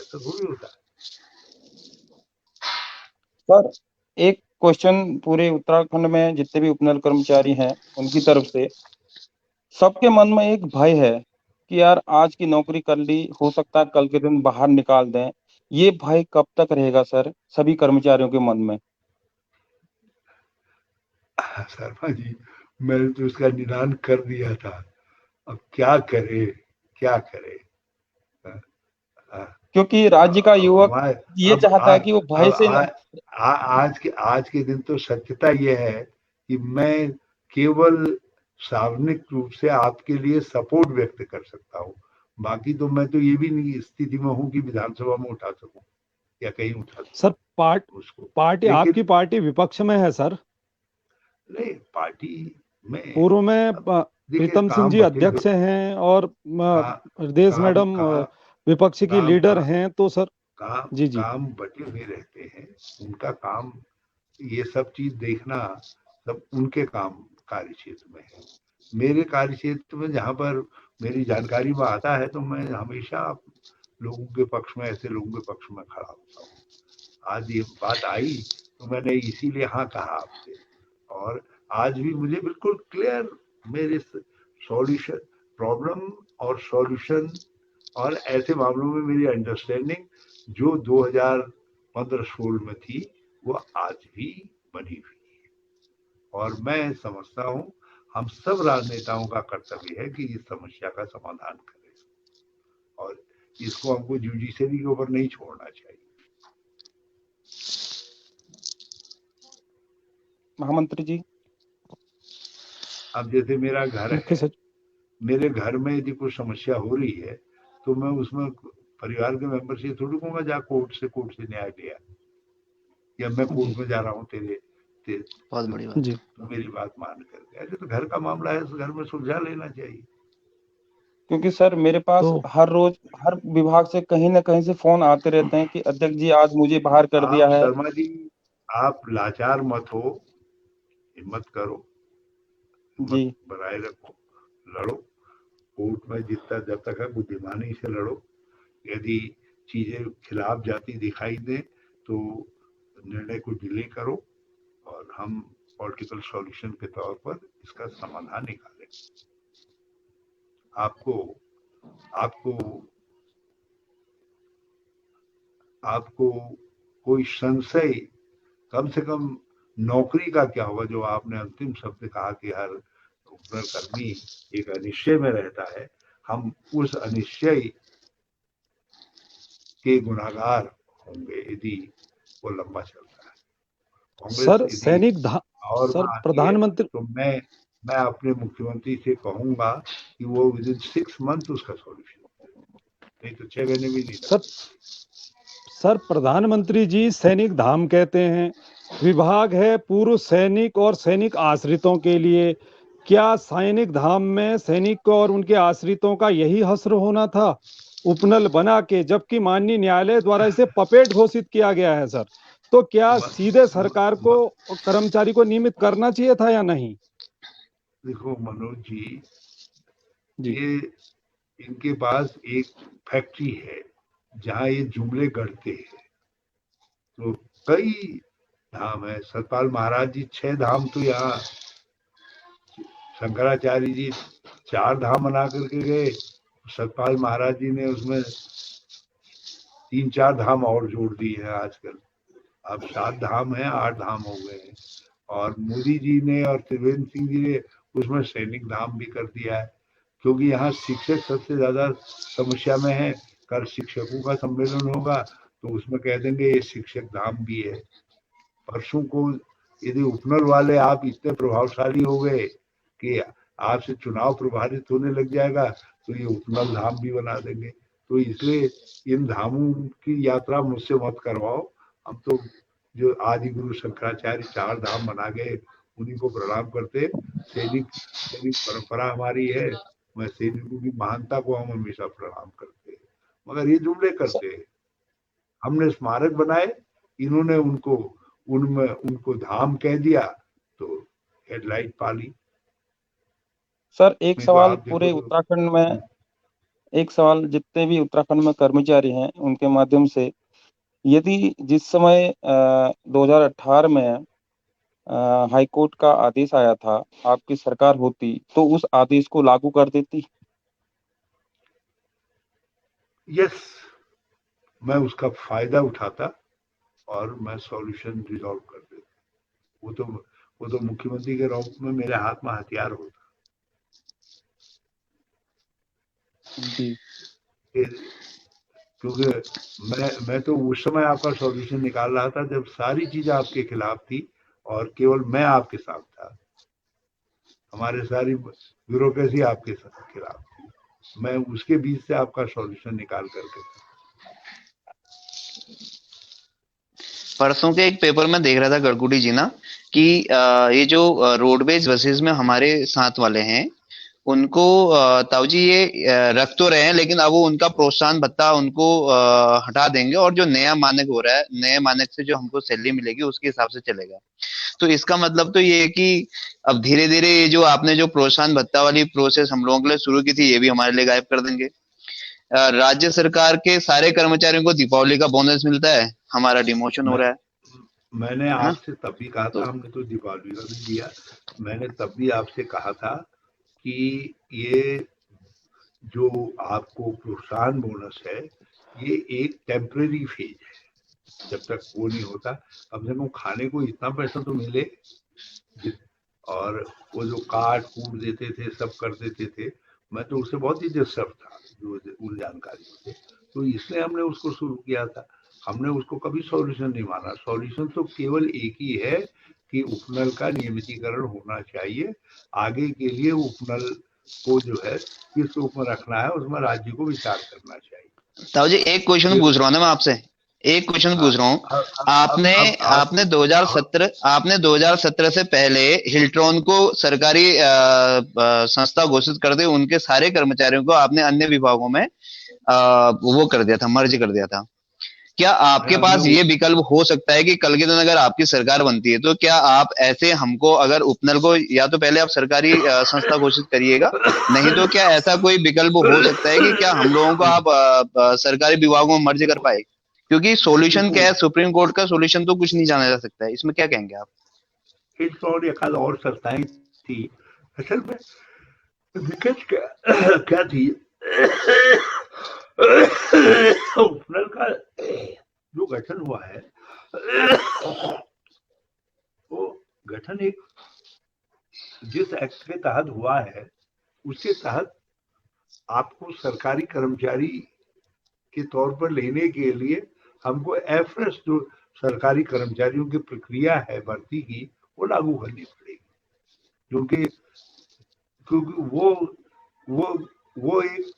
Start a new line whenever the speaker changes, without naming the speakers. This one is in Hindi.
ऐसा थोड़ी होता है।
सर एक क्वेश्चन, पूरे उत्तराखंड में जितने भी उपनल कर्मचारी हैं उनकी तरफ से, सबके मन में एक भय है कि यार आज की नौकरी कर ली, हो सकता है कल के दिन बाहर निकाल दें। ये भय कब तक रहेगा सर सभी कर्मचारियों के मन में?
शर्मा जी, मैंने तो उसका निदान कर दिया था, अब क्या करे, क्या करे। हाँ, हाँ।
क्योंकि राज्य का
अब
युवक
हमारे
ये
अब
चाहता है
आज
कि वो भय
अब
से
आ, आ, आज के दिन तो सत्यता ये है कि मैं केवल सार्वजनिक रूप से आपके लिए सपोर्ट व्यक्त कर सकता हूँ। बाकी तो मैं तो ये भी नहीं स्थिति में हूँ कि विधानसभा में उठा सकूं या कहीं उठा
सर
सकूं उसको।
पार्टी,
लेकिन
आपकी पार्टी विपक्ष में है सर।
नहीं, पार्टी में
पूर्व में
अब देखिए
प्रीतम सिंह
काम
जी
बटे
अध्यक्ष हैं और
का,
हृदय
काम
मैडम
का
विपक्ष की
काम
लीडर
का
हैं, तो सर
काम
जी जी।
काम बटे हुए रहते हैं। उनका काम ये सब चीज देखना सब उनके काम कार्य क्षेत्र में है। मेरे कार्य क्षेत्र में जहाँ पर मेरी जानकारी में आता है तो मैं हमेशा लोगों के पक्ष में, ऐसे लोगों के पक्ष में खड़ा होता हूँ। आज ये बात आई तो मैंने इसीलिए हाँ कहा आपसे, और आज भी मुझे बिल्कुल क्लियर मेरे सॉल्यूशन, प्रॉब्लम और सॉल्यूशन और ऐसे मामलों में मेरी अंडरस्टैंडिंग जो 2015-16 में थी वो आज भी बनी हुई है। और मैं समझता हूँ हम सब राजनेताओं का कर्तव्य है कि इस समस्या का समाधान करें, और इसको हमको जुडिशरी के ऊपर नहीं छोड़ना चाहिए।
महामंत्री जी,
अब जैसे मेरा घर
मुख्य
है,
सचिव।
मेरे घर में यदि कोई समस्या हो रही है तो मैं उसमें परिवार के मेंबर से थोड़ी कहूंगा जा कोर्ट से न्याय लिया, या मैं कोर्ट में जा रहा हूँ
बहुत बड़ी बात
जी
तो मेरी बात मान करके। ऐसे तो घर का मामला है, घर में सुलझा लेना चाहिए।
क्योंकि सर मेरे पास
तो
हर रोज हर विभाग से कहीं ना कहीं से फोन आते रहते हैं कि अध्यक्ष जी आज मुझे बाहर कर दिया
आप
है।
शर्मा जी, आप लाचार मत हो, हिम्मत करो,
जी
हिम्मत बनाए रखो, लड़ो कोर्ट में जितना जब तक है बुद्धिमानी से लड़ो। यदि चीजें खिलाफ जाती दिखाई दे तो निर्णय को डिले करो और हम पॉलिटिकल सॉल्यूशन के तौर पर इसका समाधान निकालें। आपको आपको आपको कोई संशय, कम से कम नौकरी का क्या होगा, जो आपने अंतिम शब्द कहा कि हर उपनलकर्मी एक अनिश्चय में रहता है, हम उस अनिश्चय के गुनाहगार होंगे यदि वो लंबा चलता है। कांग्रेस
सर
यदि और
सर
में आती है
प्रधानमंत्री,
तो मैं अपने मुख्यमंत्री से कहूंगा कि वो विद इन 6 मंथ उसका सॉल्यूशन, नहीं तो 6 महीने भी नहीं
सर
लगते।
सर प्रधानमंत्री जी सैनिक धाम कहते हैं, विभाग है पूर्व सैनिक और सैनिक आश्रितों के लिए। क्या सैनिक धाम में सैनिक और उनके आश्रितों का यही हश्र होना था, उपनल बना के, जबकि माननीय न्यायालय द्वारा इसे पपेट घोषित किया गया है सर? तो क्या
म,
सीधे सरकार
म,
को और कर्मचारी को नियमित करना चाहिए था या नहीं?
देखो मनोज जी,
जी
ये इनके पास एक फैक्ट्री है जहाँ ये जुमले गढ़ते हैं। तो कई धाम है, सतपाल महाराज जी 6 धाम तो यहाँ, शंकराचार्य जी 4 धाम बना करके गए, सतपाल महाराज जी ने उसमें 3-4 धाम और जोड़ दिए हैं आजकल। अब 7 धाम है, 8 धाम हो गए हैं। और मोदी जी ने और त्रिवेंद्र सिंह जी ने उसमें सैनिक धाम भी कर दिया है, क्योंकि यहाँ शिक्षक सबसे ज्यादा समस्या में है। कल शिक्षकों का सम्मेलन होगा तो उसमें कह देंगे ये शिक्षक धाम भी है। परसों को यदि उपनल वाले आप इतने प्रभावशाली हो गए कि आपसे चुनाव प्रभावित होने लग जाएगा तो ये उपनल धाम भी बना देंगे। तो इसलिए इन धामों की यात्रा मुझसे मत करवाओ। हम तो जो आदि गुरु शंकराचार्य 4 धाम बना गए उन्हीं को प्रणाम करते। सैनिक परंपरा हमारी है, मैं सैनिकों की महानता को हम हमेशा प्रणाम करते हैं, मगर ये जुमले करते हैं। हमने स्मारक बनाए, इन्होंने उनको धाम कह दिया तो हेडलाइट पा ली।
सर एक
नहीं तो
सवाल,
आप देखो
पूरे
तो
उत्तराखंड में एक सवाल जितने भी उत्तराखंड में कर्मचारी हैं उनके माध्यम से, यदि जिस समय 2018 में हाई कोर्ट का आदेश आया था, आपकी सरकार होती तो उस आदेश को लागू कर देती?
यस, मैं उसका फायदा उठाता और मैं सॉल्यूशन रिजॉल्व कर देता। वो तो मुख्यमंत्री के रूप में मेरे हाथ में हथियार होता
जी।
क्योंकि मैं तो उस समय आपका सॉल्यूशन निकाल रहा था जब सारी चीजें आपके खिलाफ थी और केवल मैं आपके साथ था। हमारे सारी ब्यूरोक्रेसी आपके खिलाफ थी, मैं उसके बीच से आपका सॉल्यूशन निकाल करके।
परसों के एक पेपर में देख रहा था गड़गुडी जी ना कि ये जो रोडवेज बसेस में हमारे साथ वाले हैं उनको ताऊ जी ये रख तो रहे हैं, लेकिन अब वो उनका प्रोत्साहन भत्ता उनको हटा देंगे और जो नया मानक हो रहा है, नए मानक से जो हमको सैलरी मिलेगी उसके हिसाब से चलेगा। तो इसका मतलब तो ये है कि अब धीरे धीरे ये जो आपने जो प्रोत्साहन भत्ता वाली प्रोसेस हम लोगों के लिए शुरू की थी ये भी हमारे लिए गायब कर देंगे। राज्य सरकार के सारे कर्मचारियों को दीपावली का बोनस मिलता है, हमारा डिमोशन हो रहा है।
मैंने
है ना?
आपसे तब भी कहा था, हमने तो दीपावली का भी दिया, मैंने तब भी आपसे कहा था कि ये जो आपको प्रोत्साहन बोनस है ये एक टेम्परेरी फेज है, जब तक वो नहीं होता कम से कम खाने को इतना पैसा तो मिले। और वो जो काट कूट देते थे, सब कर देते थे, मैं तो उससे बहुत ही डिस्टर्ब था जो उन जानकारियों से, तो इसलिए हमने उसको शुरू किया था। हमने उसको कभी सॉल्यूशन नहीं माना। सॉल्यूशन तो केवल एक ही है कि उपनल का नियमितीकरण होना चाहिए। आगे के लिए उपनल को जो है किस रूप में रखना है उसमें राज्य को विचार करना चाहिए।
ताऊ जी एक क्वेश्चन पूछ रहा हूँ ना मैं आपसे, एक क्वेश्चन पूछ रहा हूँ। आपने आपने 2017 से पहले हिल्ट्रॉन को सरकारी संस्था घोषित कर दे, उनके सारे कर्मचारियों को आपने अन्य विभागों में वो कर दिया था, मर्ज कर दिया था। क्या आपके पास ये विकल्प हो सकता है कि कल के दिन अगर आपकी सरकार बनती है तो क्या आप ऐसे हमको अगर उपनल को या तो पहले आप सरकारी संस्था घोषित करिएगा, नहीं तो क्या ऐसा कोई विकल्प हो सकता है कि क्या हम लोगों को आप सरकारी विभागों में मर्ज कर पाए? क्योंकि सॉल्यूशन क्या है, सुप्रीम कोर्ट का सॉल्यूशन तो कुछ नहीं जाना जा सकता है, इसमें क्या कहेंगे आप?
और एक आध और संस्थाएं थी, असल में दिक्कत क्या थी उपनल का जो गठन हुआ है वो गठन एक जिस एक्ट के तहत हुआ है उसके तहत आपको सरकारी कर्मचारी के तौर पर लेने के लिए हमको एफरेस जो सरकारी कर्मचारियों की प्रक्रिया है भर्ती की वो लागू करनी पड़ेगी, क्योंकि वो एक